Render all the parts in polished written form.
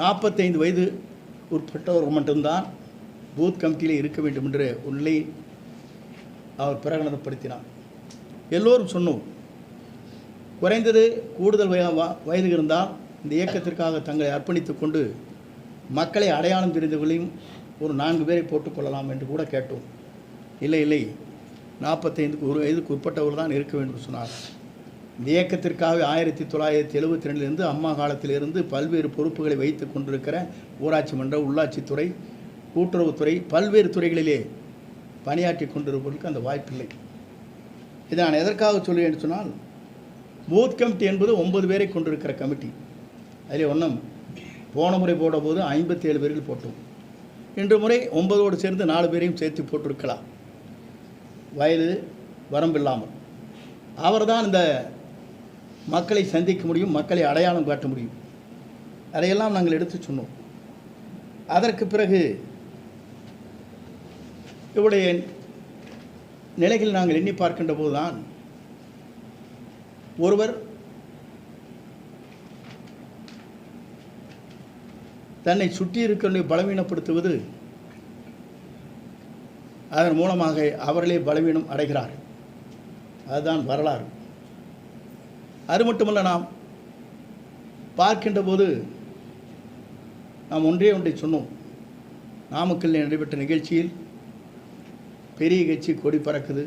45 வயது உட்பட்டவர்கள் மட்டும்தான் பூத் கமிட்டியில் இருக்க வேண்டும் என்ற உள்ளே அவர் பிரகடனப்படுத்தினார். எல்லோரும் சொன்னோம், குறைந்தது கூடுதல் வயது இருந்தால் இந்த இயக்கத்திற்காக தங்களை அர்ப்பணித்து கொண்டு மக்களை அடையாளம் தெரிந்தவர்களையும் ஒரு 4 பேரை போட்டுக்கொள்ளலாம் என்று கூட கேட்டோம். இல்லை 45 வயதுக்கு உட்பட்டவர்கள் தான் இருக்க வேண்டும் சொன்னார். இந்த இயக்கத்திற்காக 1972 அம்மா காலத்திலிருந்து பல்வேறு பொறுப்புகளை வைத்து கொண்டிருக்கிற ஊராட்சி மன்ற, உள்ளாட்சித்துறை, கூட்டுறவுத்துறை, பல்வேறு துறைகளிலே பணியாற்றி கொண்டிருப்பவர்களுக்கு அந்த வாய்ப்பில்லை. இதை நான் எதற்காக சொல்லுவேன் சொன்னால், பூத் கமிட்டி என்பது 9 பேரை கொண்டிருக்கிற கமிட்டி. அதில் ஒன்றும் போன முறை போடும்போது 57 பேர்கள் போட்டோம். இன்று முறை 9ஓடு சேர்ந்து 4 பேரையும் சேர்த்து போட்டிருக்கலாம், வயது வரம்பில்லாமல். அவர்தான் இந்த மக்களை சந்திக்க முடியும், மக்களை அடையாளம் காட்ட முடியும். அதையெல்லாம் நாங்கள் எடுத்து சொன்னோம். அதற்கு பிறகு இவருடைய நிலைகள் நாங்கள் எண்ணி பார்க்கின்ற போதுதான் ஒருவர் தன்னை சுற்றி இருக்கிறவர்களை பலவீனப்படுத்துவது, அதன் மூலமாக அவர்களே பலவீனம் அடைகிறார். அதுதான் வரலாறு. அது மட்டுமல்ல, நாம் பார்க்கின்ற போது நாம் ஒன்றை சொன்னோம். நாமக்கல்லில் நடைபெற்ற நிகழ்ச்சியில் பெரிய கட்சி கொடி பறக்குது,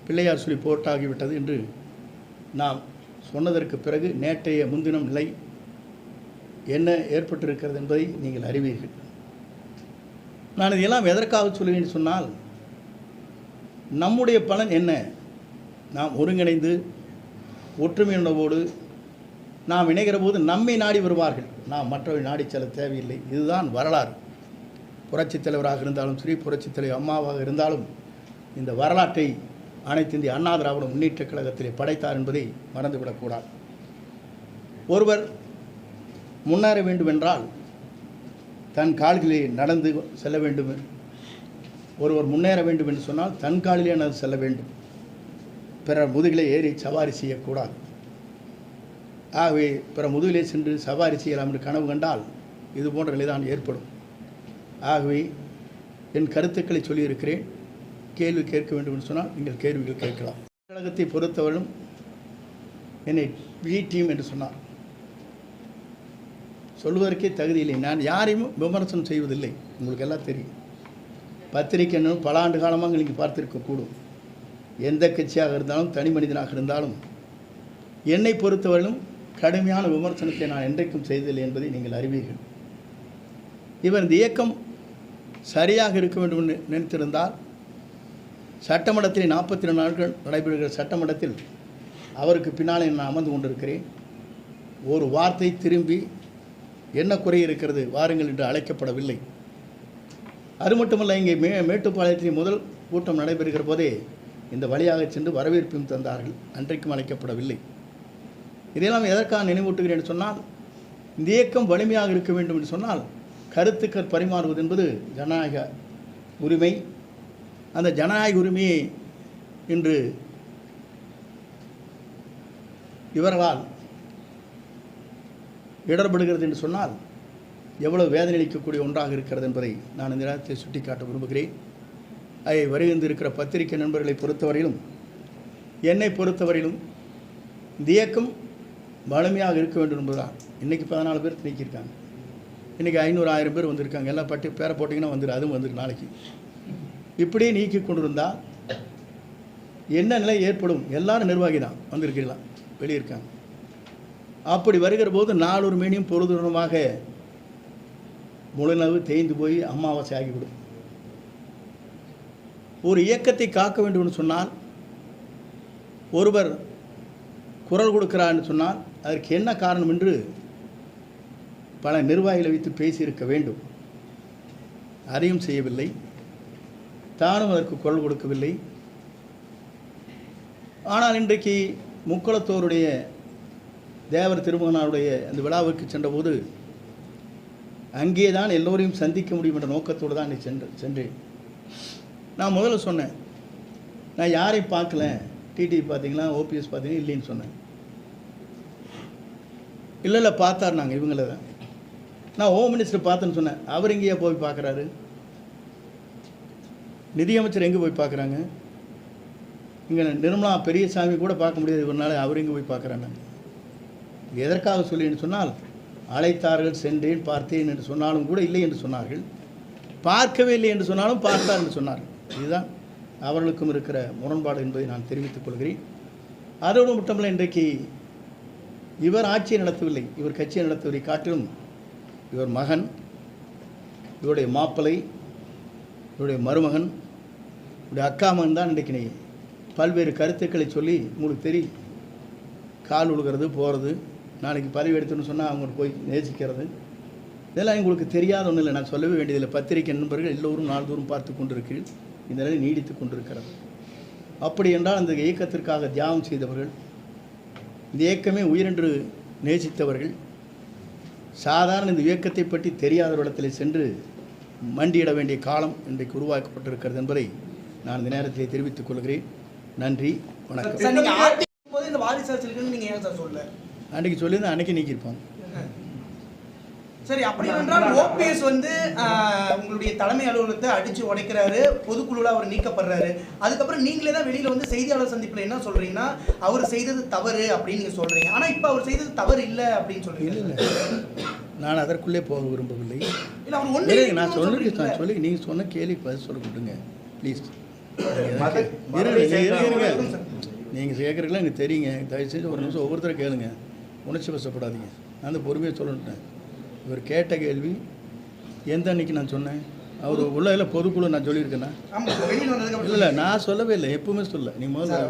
பிள்ளையார் சொல்லி போட்டாகிவிட்டது என்று நாம் சொன்னதற்கு பிறகு நேற்றைய முன்தினம் நிலை என்ன ஏற்பட்டிருக்கிறது என்பதை நீங்கள் அறிவீர்கள். நான் இதெல்லாம் எதற்காக சொல்லுவேன் சொன்னால், நம்முடைய பலன் என்ன? நாம் ஒருங்கிணைந்து ஒற்றுமையுணர்வோடு நாம் இணைகிற போது நம்மை நாடி வருவார்கள், நாம் மற்றவர்கள் நாடி செல்ல தேவையில்லை. இதுதான் வரலாறு. புரட்சித் தலைவராக இருந்தாலும் சரி, புரட்சித் தலைவர் அம்மாவாக இருந்தாலும் இந்த வரலாற்றை அனைத்து இந்திய அண்ணா திராவிட முன்னேற்றக் கழகத்திலே படைத்தார் என்பதை மறந்துவிடக்கூடாது. ஒருவர் முன்னேற வேண்டுமென்றால் தன் கால்களிலே நடந்து செல்ல வேண்டும். ஒருவர் முன்னேற வேண்டும் என்று சொன்னால் தன் காலிலே நடந்து செல்ல வேண்டும். பிறர் முதுகிலே ஏறி சவாரி செய்யக்கூடாது. ஆகவே பிற முதுகிலே சென்று சவாரி செய்யலாம் என்று கனவு கண்டால் இது போன்ற நிலைதான் ஏற்படும். ஆகவே என் கருத்துக்களை சொல்லியிருக்கிறேன். கேள்வி கேட்க வேண்டும் என்று சொன்னால் நீங்கள் கேள்விகள் கேட்கலாம். கழகத்தை பொறுத்தவரையும் என்னை பி டீம் என்று சொன்னார். சொல்வதற்கே தகுதி இல்லை. நான் யாரையும் விமர்சனம் செய்வதில்லை, உங்களுக்கு எல்லாம் தெரியும். பத்திரிகை பல ஆண்டு காலமாக நீங்கள் பார்த்திருக்கக்கூடும். எந்த கட்சியாக இருந்தாலும், தனி மனிதனாக இருந்தாலும், என்னை பொறுத்தவரையிலும் கடுமையான விமர்சனத்தை நான் என்றைக்கும் செய்ததில்லை என்பதை நீங்கள் அறிவீர்கள். இவர் இந்த இயக்கம் சரியாக இருக்க வேண்டும் என்று நினைத்திருந்தால், சட்டமன்றத்தில் 42 நாட்கள் நடைபெறுகிற சட்டமன்றத்தில் அவருக்கு பின்னாலே நான் அமர்ந்து கொண்டிருக்கிறேன். ஒரு வார்த்தை திரும்பி என்ன குறை இருக்கிறது வாருங்கள் என்று அழைக்கப்படவில்லை. அது மட்டுமல்ல, இங்கே மேட்டுப்பாளையத்தில் முதல் கூட்டம் நடைபெறுகிற போதே இந்த வழியாக சென்று வரவேற்பையும் தந்தார்கள். அன்றைக்கும் அழைக்கப்படவில்லை. இதையெல்லாம் எதற்காக நினைவூட்டுகிறேன் என்று சொன்னால், இந்த இயக்கம் வலிமையாக இருக்க வேண்டும் என்று சொன்னால் கருத்துக்கள் பரிமாறுவது என்பது ஜனநாயக உரிமை. அந்த ஜனநாயக உரிமையை இன்று இவர்களால் இடர்படுகிறது என்று சொன்னால் எவ்வளவு வேதனை அளிக்கக்கூடிய ஒன்றாக இருக்கிறது என்பதை நான் இந்த நேரத்தை சுட்டிக்காட்ட விரும்புகிறேன். அதை வருகின்றிருக்கிற பத்திரிகை நண்பர்களை பொறுத்தவரையிலும், என்னை பொறுத்தவரையிலும் இந்த இயக்கம் வலிமையாக இருக்க வேண்டும் என்பதுதான். இன்றைக்கி 14 பேர் நீக்கியிருக்காங்க. இன்றைக்கி 500-1000 பேர் வந்திருக்காங்க. எல்லாம் பட்டி பேரை போட்டிங்கன்னா வந்துடும், அதுவும் வந்துடும் நாளைக்கு. இப்படியே நீக்கி கொண்டிருந்தால் என்ன நிலை ஏற்படும்? எல்லாரும் நிர்வாகி தான் வந்திருக்கலாம், வெளியிருக்காங்க. அப்படி வருகிற போது நாளொரு மேனியும் பொழுதுமாக முழுநவு தேய்ந்து போய் அமாவாசை ஆகிவிடும். ஒரு இயக்கத்தை காக்க வேண்டும் என்று சொன்னால், ஒருவர் குரல் கொடுக்கிறார் என்று சொன்னால் அதற்கு என்ன காரணம் என்று பல நிர்வாகிகளை வைத்து பேசியிருக்க வேண்டும். அதையும் செய்யவில்லை. தானும் அதற்கு குரல் கொடுக்கவில்லை. ஆனால் இன்றைக்கு முக்குளத்தோருடைய தேவர் திருமகனாருடைய அந்த விழாவுக்கு சென்றபோது அங்கே தான் எல்லோரையும் சந்திக்க முடியும் என்ற நோக்கத்தோடு தான் சென்றேன். நான் முதல்ல சொன்னேன், நான் யாரையும் பார்க்கல, டிடிவி பார்த்தீங்களா, ஓபிஎஸ் பார்த்தீங்கன்னா இல்லைன்னு சொன்னேன். இல்லை பார்த்தார். நாங்கள் இவங்கள தான் நான் ஹோம் மினிஸ்டர் பார்த்தேன்னு சொன்னேன். அவர் எங்கேயா போய் பார்க்குறாரு? நிதியமைச்சர் எங்கே போய் பார்க்குறாங்க? இங்கே நிர்மலா பெரியசாமி கூட பார்க்க முடியாது இவரால், அவர் எங்கே போய் பார்க்குறாங்க? எதற்காக சொல்லின்னு சொன்னால், அழைத்தார்கள், சென்றேன், பார்த்தேன் என்று சொன்னாலும் கூட இல்லை என்று சொன்னார்கள். பார்க்கவே இல்லை என்று சொன்னாலும் பார்த்தார் என்று சொன்னார்கள். இதுதான் அவர்களுக்கும் இருக்கிற முரண்பாடு என்பதை நான் தெரிவித்துக் கொள்கிறேன். அதோடு மட்டுமல்ல, இன்றைக்கு இவர் ஆட்சியை நடத்தவில்லை, இவர் கட்சியை நடத்தவில்லை, காட்டிலும் இவர் மகன், இவருடைய மாப்பிள்ளை, இவருடைய மருமகன், இவருடைய அக்கா மகன் தான் இன்றைக்கு பல்வேறு கருத்துக்களை சொல்லி உங்களுக்கு தெரியும். கால் உழுகிறது, போகிறது, நாளைக்கு பதவி எடுத்துன்னு சொன்னால் அவங்க போய் நேசிக்கிறது, இதெல்லாம் உங்களுக்கு தெரியாத ஒன்றும் இல்லை. நான் சொல்லவே வேண்டியதில்லை. பத்திரிகை நண்பர்கள் எல்லோரும் நாள்தோறும் பார்த்து கொண்டிருக்கிறீர்கள். இந்த நிலை நீடித்து கொண்டிருக்கிறது. அப்படி என்றால் அந்த இயக்கத்திற்காக தியாகம் செய்தவர்கள், இந்த இயக்கமே உயிரென்று நேசித்தவர்கள், சாதாரண இந்த இயக்கத்தை பற்றி தெரியாத இடத்தில் சென்று மண்டியிட வேண்டிய காலம் இன்றைக்கு உருவாக்கப்பட்டிருக்கிறது என்பதை நான் இந்த நேரத்தில் தெரிவித்துக் கொள்கிறேன். நன்றி, வணக்கம். அன்றைக்கு சொல்லியிருந்தேன், அன்றைக்கி நீக்கியிருப்பாங்க. சரி, அப்படி என்றால் ஓபிஎஸ் வந்து உங்களுடைய தலைமை அலுவலகத்தை அடிச்சு உடைக்கிறாரு, பொதுக்குழுல அவர் நீக்கப்படுறாரு. அதுக்கப்புறம் நீங்களே தான் வெளியில வந்து செய்தியாளர் சந்திப்பில் என்ன சொல்றீங்கன்னா, அவர் செய்தது தவறு அப்படின்னு நீங்க சொல்றீங்க. ஆனா இப்ப அவர் செய்தது தவறு இல்லை அப்படின்னு சொல்றீங்க. இல்லை, நான் அதற்குள்ளே போக விரும்பவில்லை. இல்லை, அவர் ஒன்று நான் சொல்லி நீங்கள் சொன்ன கேள்வி பதில் சொல்ல கொடுங்க ப்ளீஸ். நீங்கள் கேட்குறீங்களா எனக்கு தெரியுங்க. தயவுசெய்து ஒரு நிமிஷம் ஒவ்வொருத்தரை கேளுங்க, உணர்ச்சி வசப்படாதீங்க. நான் அந்த பொறுமையை சொல்லிட்டேன். இவர் கேட்ட கேள்வி எந்த அன்னைக்கு நான் சொன்னேன்? அவர் உள்ள பொதுக்குழு நான் சொல்லியிருக்கேன்னா? இல்லை, நான் சொல்லவே இல்லை, எப்பவுமே சொல்ல. நீ முதல்ல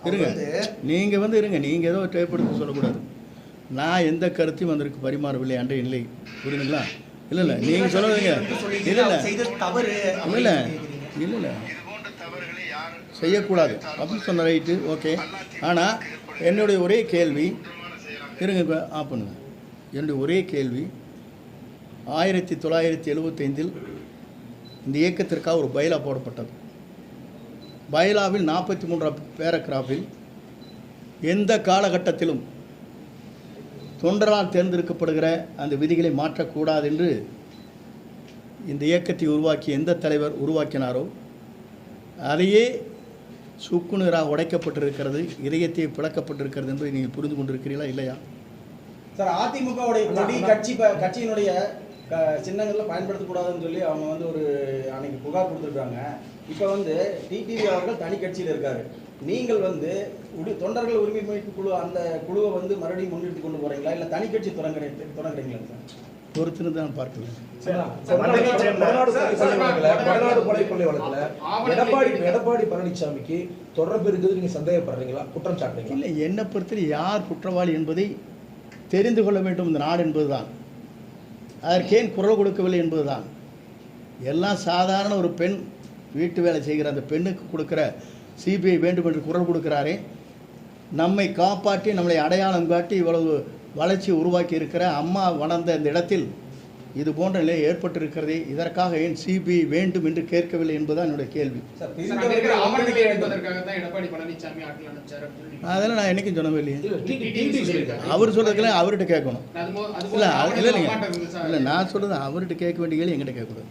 இருங்க, நீங்கள் வந்து இருங்க, நீங்கள் ஏதோ டேப்படுத்து சொல்லக்கூடாது. நான் எந்த கருத்தையும் வந்திருக்கு பரிமாறவில்லை அன்றைய நிலை, புரியுதுங்களா? இல்லை நீங்கள் சொல்லுவீங்க. இல்லை செய்யக்கூடாது அப்படின்னு சொன்ன ரைட்டு, ஓகே. ஆனால் என்னுடைய ஒரே கேள்வி, இருங்க இப்போ பண்ணுங்க, என்னுடைய ஒரே கேள்வி, 1975 இந்த இயக்கத்திற்காக ஒரு பைலா போடப்பட்டது. பைலாவில் 43 பேராகிராஃபில் எந்த காலகட்டத்திலும் தொண்டரால் தேர்ந்தெடுக்கப்படுகிற அந்த விதிகளை மாற்றக்கூடாது என்று இந்த இயக்கத்தை உருவாக்கிய எந்த தலைவர் உருவாக்கினாரோ அதையே சுக்குநீராக உடைக்கப்பட்டிருக்கிறது, இதயத்தை பிளக்கப்பட்டிருக்கிறது என்பதை நீங்கள் புரிந்து கொண்டிருக்கிறீர்களா இல்லையா? சார், அதிமுகவுடைய கொடி கட்சியினுடைய சின்னங்களில் பயன்படுத்தக்கூடாதுன்னு சொல்லி அவங்க வந்து ஒரு அன்னைக்கு புகார் கொடுத்துருக்காங்க. இப்போ வந்து டிடிவி அவர்கள் தனி கட்சியில் இருக்காரு. நீங்கள் வந்து தொண்டர்கள் உரிமை மீட்பு குழு அந்த குழுவை வந்து மறுபடியும் முன்னிறுத்தி கொண்டு போறீங்களா, இல்லை தனி கட்சி தொடங்குறீங்களா சார்? பொறுத்துன்னு தான் பார்க்கலாம். எடப்பாடி பழனிசாமிக்கு தொடர்பு இருக்குது நீங்க சந்தேகப்படுறீங்களா, குற்றம் சாட்டுறீங்க? இல்லை, என்னை பொறுத்தவரை யார் குற்றவாளி என்பதை தெரிந்து கொள்ள வேண்டும் இந்த நாடு என்பதுதான். அதற்கேன் குரல் கொடுக்கவில்லை என்பதுதான். எல்லாம் சாதாரண ஒரு பெண் வீட்டு வேலை செய்கிற அந்த பெண்ணுக்கு கொடுக்குற சிபிஐ வேண்டும் என்று குரல் கொடுக்கிறாரே, நம்மை காப்பாற்றி நம்மளை அடையாளம் காட்டி இவ்வளவு வளர்ச்சி உருவாக்கி இருக்கிற அம்மா வளர்ந்த இந்த இடத்தில் இது போன்ற நிலை ஏற்பட்டிருக்கிறதே, இதற்காக ஏன் சிபிஐ வேண்டும் என்று கேட்கவில்லை என்பதுதான் என்னுடைய கேள்வி. அதெல்லாம் நான் என்னைக்கும் சொன்னவே இல்லையே. அவர் சொல்றதுக்கெல்லாம் அவர்கிட்ட கேட்கணும். இல்லை இல்லைங்க, இல்லை நான் சொல்றது அவர்கிட்ட கேட்க வேண்டிய கேள்வி எங்கிட்ட கேட்கக்கூடாது.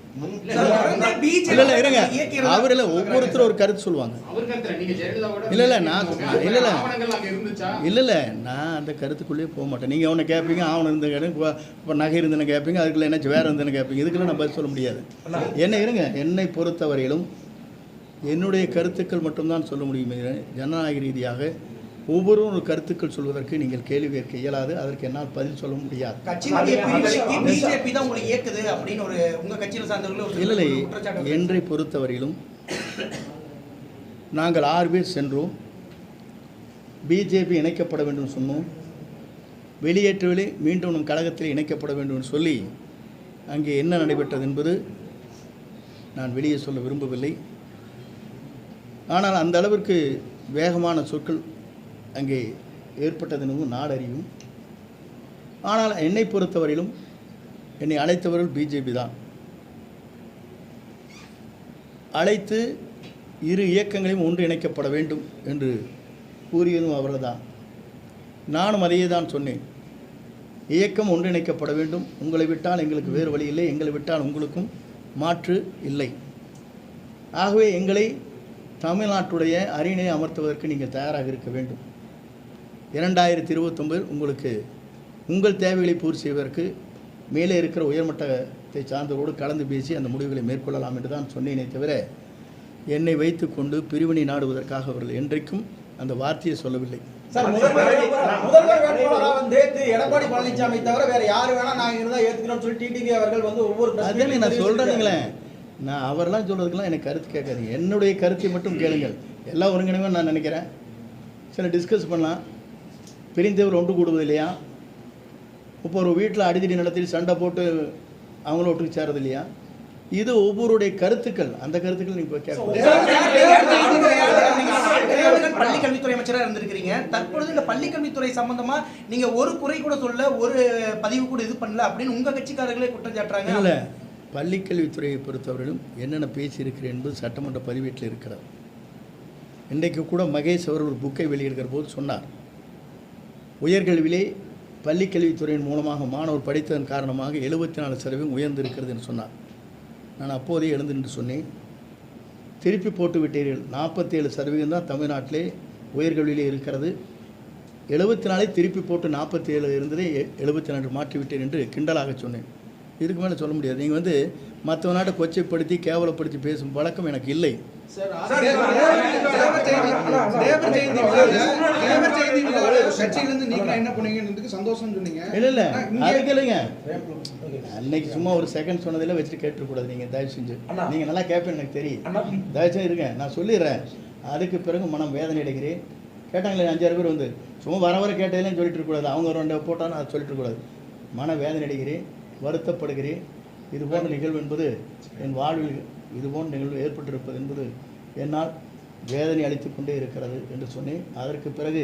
இல்லை இருங்க, அவரில் ஒவ்வொருத்தரும் ஒரு கருத்து சொல்லுவாங்க. இல்லை நான் அந்த கருத்துக்குள்ளேயே போக மாட்டேன். நீங்கள் ஒன்று கேட்பீங்க, ஆவணம் இருந்து கேட்பீங்க, இப்போ நகை இருந்துன்னு கேட்பீங்க, அதுக்குள்ள என்ன வேறு இருந்துன்னு கேட்பீங்க. இதுக்கெல்லாம் நான் பதில் சொல்ல முடியாது. என்ன இருங்க, என்னை பொறுத்தவரையிலும் என்னுடைய கருத்துக்கள் மட்டும்தான் சொல்ல முடியும். ஜனநாயக ரீதியாக ஒவ்வொரு கருத்துக்கள் சொல்வதற்கு நீங்கள் கேள்வி கேட்க இயலாது, அதற்கு என்னால் பதில் சொல்ல முடியாது. இல்லை, என்னை பொறுத்தவரையிலும் நாங்கள் 6 பேர் சென்றோம். பிஜேபி இணைக்கப்பட வேண்டும் சொன்னோம். வெளியேற்றவில்லை, மீண்டும் நம் கழகத்தில் இணைக்கப்பட வேண்டும் என்று சொல்லி அங்கே என்ன நடைபெற்றது என்பது நான் வெளியே சொல்ல விரும்பவில்லை. ஆனால் அந்த அளவிற்கு வேகமான சொற்கள் அங்கே ஏற்பட்டது என்பது நாடறியும். ஆனால் என்னை பொறுத்தவரையிலும் என்னை அழைத்தவர்கள் பிஜேபி தான். அழைத்து இரு இயக்கங்களையும் ஒன்றிணைக்கப்பட வேண்டும் என்று கூறியதும் அவர்கள் தான். நானும் அதையே தான் சொன்னேன். இயக்கம் ஒன்றிணைக்கப்பட வேண்டும். உங்களை விட்டால் எங்களுக்கு வேறு வழி இல்லை, எங்களை விட்டால் உங்களுக்கும் மாற்று இல்லை. ஆகவே எங்களை தமிழ்நாட்டுடைய அரியணை அமர்த்துவதற்கு நீங்கள் தயாராக இருக்க வேண்டும். 2029 உங்களுக்கு உங்கள் தேவைகளை பூர்த்தி செய்வதற்கு மேலே இருக்கிற உயர்மட்டத்தை சார்ந்தவரோடு கலந்து பேசி அந்த முடிவுகளை மேற்கொள்ளலாம் என்று தான் சொன்னேனே தவிர என்னை வைத்துக்கொண்டு பிரிவினை நாடுவதற்காக அவர்கள் என்றைக்கும் அந்த வார்த்தையை சொல்லவில்லை. சார், முதல்வர் வேட்பாளராக வந்து எடப்பாடி பழனிசாமி தவிர வேற யாரு வேணா நாங்க இருந்தா ஏத்துக்கிறோம் சொல்லி டிடிவி அவர்கள் வந்து ஒவ்வொரு அதே நான் சொல்றேனுங்களே, நான் அவரெல்லாம் சொல்றதுக்கெல்லாம் எனக்கு கருத்து கேட்காதீங்க. என்னுடைய கருத்தை மட்டும் கேளுங்கள். எல்லாம் ஒருங்கிணைவே நான் நினைக்கிறேன். சில டிஸ்கஸ் பண்ணலாம். பிரிந்தவர் ஒன்று கூடுவது இல்லையா? இப்போ ஒரு வீட்டில் அடிதடி நடத்தி சண்டை போட்டு அவங்களும் ஒட்டுக்கு சேரது இல்லையா? இது ஒவ்வொருடைய கருத்துக்கள். அந்த கருத்துக்கள் நீங்க கேட்க பள்ளி கல்வித்துறை அமைச்சராக இருந்திருக்கிறீங்க. தற்பொழுது இந்த பள்ளி கல்வித்துறை சம்பந்தமா நீங்க ஒரு குறை கூட சொல்ல, ஒரு பதிவு கூட இது பண்ணல அப்படின்னு உங்க கட்சிக்காரர்களே குற்றம் சாட்டுறாங்க. இல்ல, பள்ளி கல்வித்துறையை பொறுத்தவரையிலும் என்னென்ன பேசியிருக்கிறேன் என்பது சட்டமன்ற பதிவேட்டில் இருக்கிறது. இன்றைக்கு கூட மகேஷ் அவர் ஒரு புக்கை வெளியிடுகிற போது சொன்னார், உயர்கல்வியிலே பள்ளி கல்வித்துறையின் மூலமாக மாணவர் படித்ததன் காரணமாக 74% உயர்ந்திருக்கிறது என்று சொன்னார். நான் அப்போதே எழுந்து நின்று சொன்னேன், திருப்பி போட்டு விட்டீர்கள். 47% தான் தமிழ்நாட்டிலே உயர்கல்வியிலே இருக்கிறது. 74 திருப்பி போட்டு 47 இருந்ததே 72 மாற்றிவிட்டேன் என்று கிண்டலாக சொன்னேன். இதுக்கு மேலே சொல்ல முடியாது. நீங்கள் வந்து மற்ற நாட்டை கொச்சைப்படுத்தி கேவலப்படுத்தி பேசும் பழக்கம் எனக்கு இல்லை. இல்லை அதுக்கு இல்லைங்க, அன்னைக்கு சும்மா ஒரு செகண்ட் சொன்னதில் வச்சுட்டு கேட்டுக்கூடாது. நீங்கள் தயவு செஞ்சு நீங்கள் நல்லா கேட்பேன்னு எனக்கு தெரியும். தயவு செஞ்சு இருங்க, நான் சொல்லிடுறேன். அதுக்கு பிறகு மனம் வேதனை அடைகிறேன். கேட்டாங்களே 5-6 பேர் வந்து சும்மா வர கேட்டதுலேயும் சொல்லிட்டு இருக்கக்கூடாது. அவங்க 2 போட்டாலும் அதை சொல்லிட்டு இருக்கக்கூடாது. மன வேதனை அடைகிறேன், வருத்தப்படுகிறேன். இதுபோன்ற நிகழ்வு என்பது என் வாழ்வில் இதுபோன்ற நிகழ்வு ஏற்பட்டிருப்பது என்பது என்னால் வேதனை அளித்து கொண்டே இருக்கிறது என்று சொன்னேன். அதற்கு பிறகு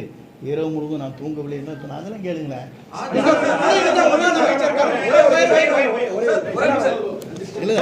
இரவு முழுவதும் நான் தூங்கவில்லை என்று சொன்னேன். அதெல்லாம் கேளுங்களேன். இல்லை